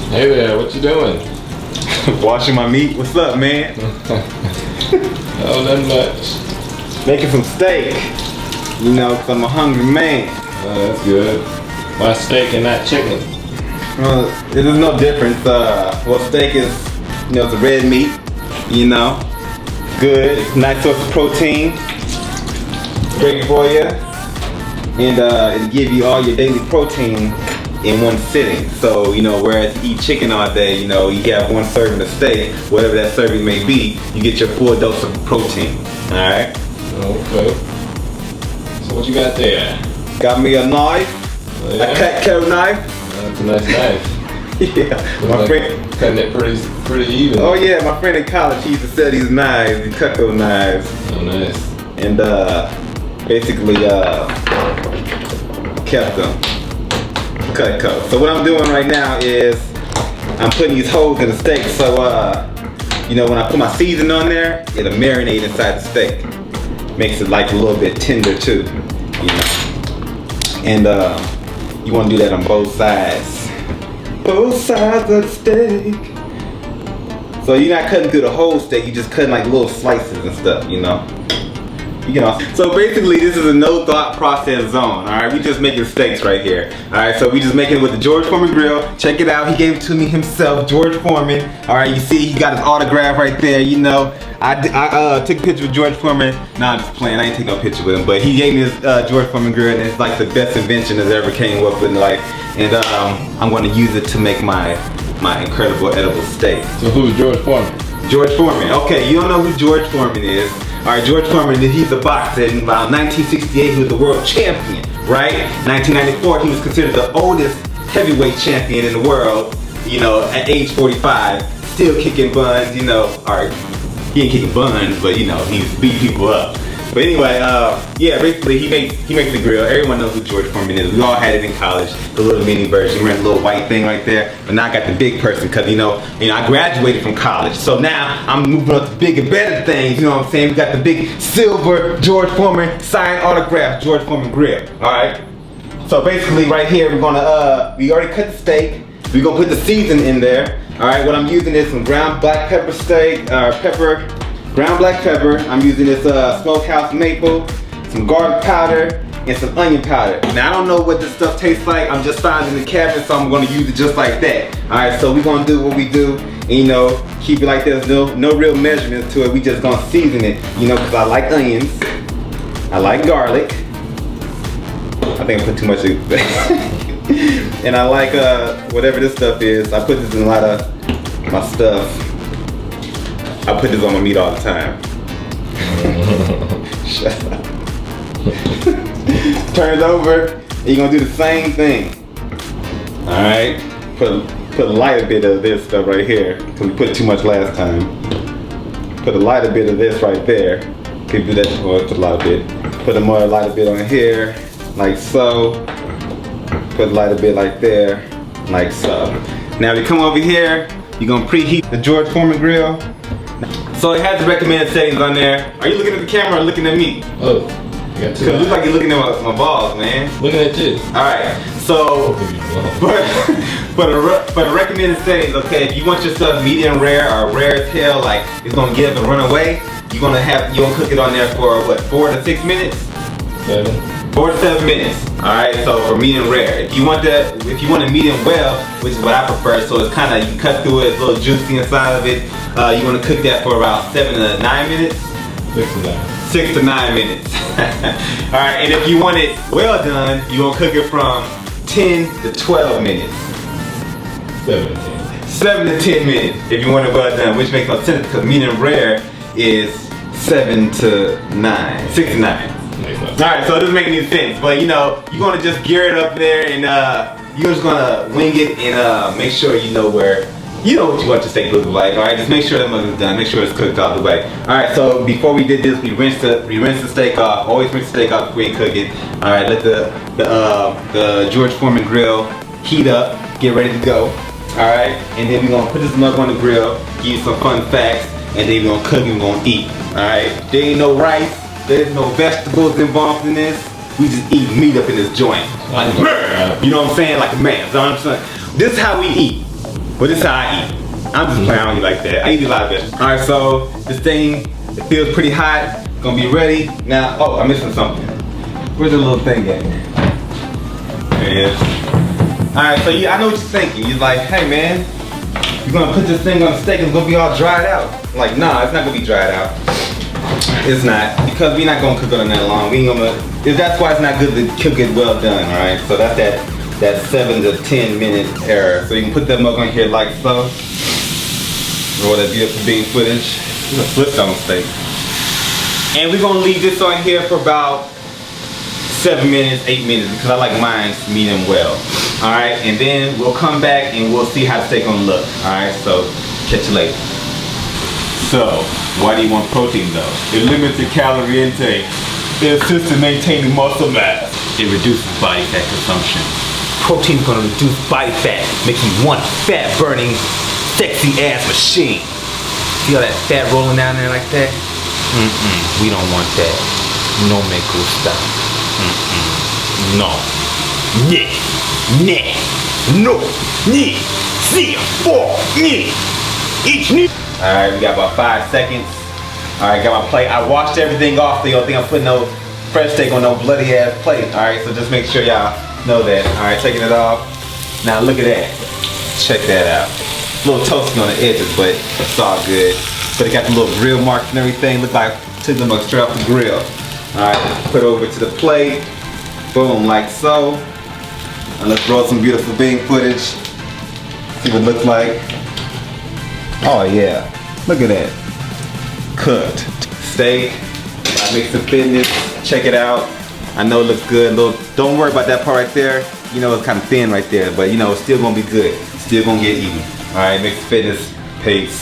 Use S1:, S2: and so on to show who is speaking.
S1: Hey there, what you doing?
S2: Washing my meat. What's up, man?
S1: Oh, nothing much.
S2: Making some steak. You know, cause I'm a hungry man.
S1: Oh, that's good. Why steak and not chicken?
S2: It is no difference. Well, steak is, you know, it's a red meat. You know, good. It's a nice source of protein. Great for you, and it'll give you all your daily protein in one sitting. So, you know, whereas you eat chicken all day, you know, you have one serving of steak, whatever that serving may be, you get your full dose of protein. Alright?
S1: Okay. So what you got there?
S2: Got me a knife,
S1: Oh, yeah?
S2: a Cutco knife.
S1: That's a nice knife.
S2: Yeah, my
S1: Like
S2: friend.
S1: cutting it pretty even.
S2: Oh yeah, my friend in college, he used to sell these knives, these Cutco knives,
S1: Oh, nice.
S2: and basically kept them. Cutco. So what I'm doing right now is I'm putting these holes in the steak, so you know, when I put my seasoning on there, it'll marinate inside the steak. Makes it like a little bit tender too, you know. And you want to do that on both sides. Both sides of the steak. So you're not cutting through the whole steak, you're just cutting like little slices and stuff, you know. So basically this is a no thought process zone. Alright, we just making steaks right here. Alright, so we just making it with the George Forman Grill. Check it out, he gave it to me himself, George Forman. Alright, you see he got his autograph right there, you know. I took a picture with George Foreman. Nah, I'm just playing, I ain't taking no picture with him, but he gave me this George Foreman Grill, and it's like the best invention that's ever came up in life. And I'm gonna use it to make my incredible edible steak.
S1: So who's George Forman?
S2: George Forman. Okay, you don't know who George Forman is. Alright, George Forman, he's a boxer. In about 1968, he was the world champion, right? 1994, he was considered the oldest heavyweight champion in the world, you know, at age 45, still kicking buns, you know. Alright, he ain't kicking buns, but you know, he's beating people up. But anyway, yeah, basically he makes the grill. Everyone knows who George Forman is. We all had it in college, the little mini version. Remember the little white thing right there? But now I got the big person, because you know, I graduated from college. So now I'm moving up to big and better things, you know what I'm saying? We got the big silver George Forman signed autograph George Foreman Grill. Alright? So basically right here we're gonna we already cut the steak. We're gonna put the seasoning in there. Alright, what I'm using is some ground black pepper ground black pepper. I'm using this smokehouse maple, some garlic powder, and some onion powder. Now I don't know what this stuff tastes like. I'm just finding in the cabinet, so I'm gonna use it just like that. Alright, so we're gonna do what we do, and you know, keep it like there's no real measurements to it. We just gonna season it, you know, because I like onions, I like garlic. I think I put too much of it. And I like whatever this stuff is. I put this in a lot of my stuff. I put this on my meat all the time. Shut up. Turn it over, and you're gonna do the same thing. Alright? Put a lighter bit of this stuff right here, because we put too much last time. Put a lighter bit of this right there. Can you do that? Or put a lighter bit. Put a more lighter bit on here, like so. Put a lighter bit like there, like so. Now we come over here, you're gonna preheat the George Foreman Grill. So it has the recommended settings on there. Are you looking at the camera or looking at me?
S1: Oh, you got two.
S2: Cause it looks like you're looking at my balls, man.
S1: Looking at you.
S2: Alright, so for the recommended settings, okay, if you want your stuff medium rare or rare as hell, like it's gonna get up and run away, you're gonna cook it on there for what, 4 to 6 minutes? 4 to 7 minutes. Alright, so for medium rare. If you want a medium well, which is what I prefer, so it's kinda, you cut through it, it's a little juicy inside of it, you wanna cook that for about 7 to 9 minutes? 6 to 9 minutes. Alright, and if you want it well done, you wanna cook it from 10 to 12 minutes.
S1: 7 to 10.
S2: 7 to 10 minutes if you want it well done, which makes no sense because medium rare is 7 to 9, 6 to 9. Alright, so it doesn't make any sense, but you know, you're gonna just gear it up there and you're just gonna wing it and make sure you know what you want your steak to look like. Alright, just make sure that much is done, make sure it's cooked all the way. Alright, so before we did this, we rinsed the steak off. Always rinse the steak off before you cook it. Alright, let the George Foreman Grill heat up, get ready to go. Alright, and then we're gonna put this mug on the grill, give you some fun facts, and then we're gonna cook and we're gonna eat. Alright, there ain't no rice, there's no vegetables involved in this. We just eat meat up in this joint. Like, you know what I'm saying? Like a man. So I'm saying, this is how we eat. But this is how I eat. I'm just playing, I don't eat like that. I eat a lot of vegetables. Alright, so this thing, it feels pretty hot. Gonna be ready. Now, oh, I'm missing something. Where's the little thing at? There it is. Alright, so I know what you're thinking. You're like, hey man, you're gonna put this thing on the steak and it's gonna be all dried out. I'm like, nah, it's not gonna be dried out. It's not, because we're not gonna cook it on that long. We ain't gonna, that's why it's not good to cook it well done, alright? So that's that 7 to 10 minute error. So you can put that mug on here like so. Roll that beautiful bean footage. It's a flip on steak. And we're gonna leave this on here for about 7 minutes, 8 minutes, because I like mine medium well. Alright, and then we'll come back and we'll see how the steak gonna look. Alright, so catch you later. So, why do you want protein though? It limits your calorie intake. It assists in maintaining muscle mass. It reduces body fat consumption. Protein's gonna reduce body fat, make you one fat burning, sexy ass machine. See all that fat rolling down there like that? We don't want that. No me gusta. No. No. Ni. See. For. Ni. Each ni. Alright, we got about 5 seconds. Alright, got my plate. I washed everything off, so you don't think I'm putting no fresh steak on no bloody ass plate. Alright, so just make sure y'all know that. Alright, taking it off. Now look at that. Check that out. A little toasty on the edges, but it's all good. But it got the little grill marks and everything. Look like took them straight off the grill. Alright, put it over to the plate. Boom, like so. And let's roll some beautiful bean footage. See what it looks like. Oh yeah, look at that. Cooked. Steak, I Mixon Fitness, check it out. I know it looks good. Don't worry about that part right there. You know it's kind of thin right there, but you know it's still gonna be good. Still gonna get eaten. Alright, Mixon Fitness, peace.